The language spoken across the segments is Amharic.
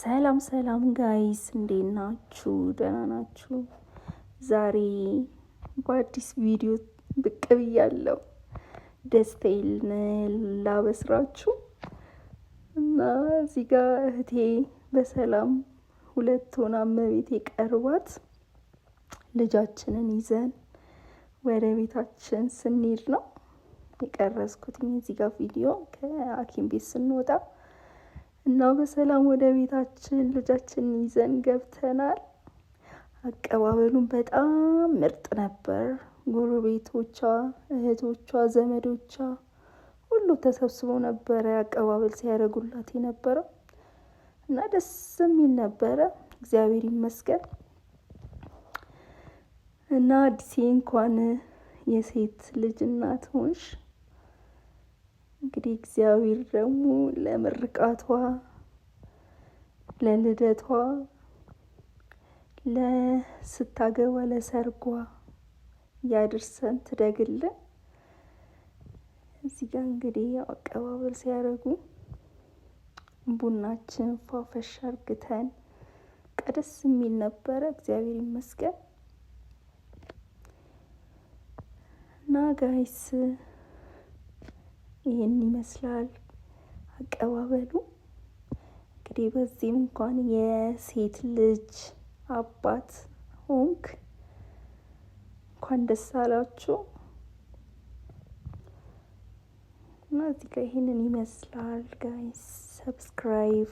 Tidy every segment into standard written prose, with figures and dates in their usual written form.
ሰላም ሰላም ጋይስ እንዴት ናችሁ? ደህና ናችሁ? ዛሬ በአዲስ ቪዲዮ ብቅ ብያለሁ። ደስታዬን ላበስራችሁ እና እዚህ ጋር እህቴ በሰላም ሁለት ሆና እመቤቴ ቀርባት ልጃችንን ይዘን ወደ ቤታችን ስንሄድ ነው የቀረጽኩት። እዚህ ጋር ቪዲዮ ከሐኪም ቤት ስንወጣ እና በሰላም ወደ ቤታችን ልጃችንን ይዘን ገብተናል። አቀባበሉን በጣም ምርጥ ነበር። ጎረቤቶቿ፣ እህቶቿ፣ ዘመዶቿ ሁሉ ተሰብስበው ነበረ አቀባበል ሲያደርጉላት የነበረው እና ደስ የሚል ነበረ። እግዚአብሔር ይመስገን። እና አዲሴ እንኳን የሴት ልጅ እናት ሆንሽ። እንግዲህ እግዚአብሔር ደግሞ ለምርቃቷ፣ ለልደቷ፣ ለስታገባ፣ ለሰርጓ ያድርሰን ትደግልን። እዚህ ጋር እንግዲህ አቀባበል ሲያደርጉ ቡናችን ፏፈሽ አርግተን ቀደስ የሚል ነበረ። እግዚአብሔር ይመስገን። እና ጋይስ ይህን ይመስላል አቀባበሉ። እንግዲህ በዚህም እንኳን የሴት ልጅ አባት ሆንክ እንኳን ደስ አላችሁ። እና እዚህ ጋር ይሄንን ይመስላል ጋይስ። ሰብስክራይብ፣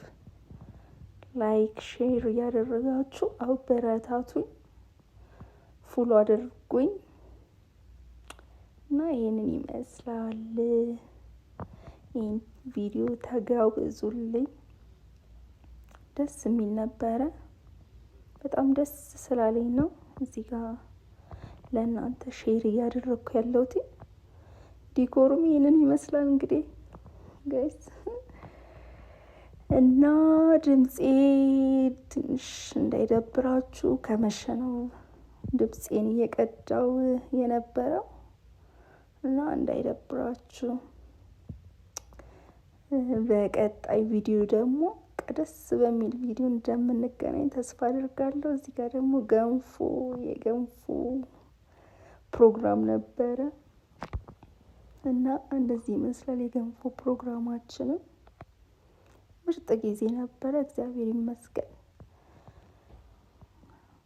ላይክ፣ ሼር እያደረጋችሁ አበረታቱኝ፣ ፎሎ አድርጉኝ። እና ይሄንን ይመስላል። ይህን ቪዲዮ ተጋብዙልኝ። ደስ የሚል ነበረ። በጣም ደስ ስላለኝ ነው እዚህ ጋር ለእናንተ ሼር እያደረግኩ ያለሁት። ዲኮሩም ይህንን ይመስላል እንግዲህ ጋይስ። እና ድምፄ ትንሽ እንዳይደብራችሁ ከመሸ ነው ድምፄን እየቀዳው የነበረው እና እንዳይደብራችሁ። በቀጣይ ቪዲዮ ደግሞ ቀደስ በሚል ቪዲዮ እንደምንገናኝ ተስፋ አድርጋለሁ። እዚህ ጋር ደግሞ የገንፎ ፕሮግራም ነበረ እና እንደዚህ ይመስላል የገንፎ ፕሮግራማችንም። ምርጥ ጊዜ ነበረ፣ እግዚአብሔር ይመስገን።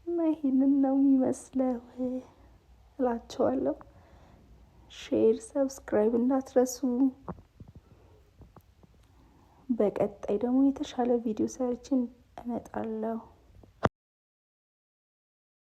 እና ይሄንን ነው የሚመስለው እላቸዋለሁ። ሼር፣ ሰብስክራይብ እንዳትረሱ። በቀጣይ ደግሞ የተሻለ ቪዲዮ ሰርችን እመጣለሁ።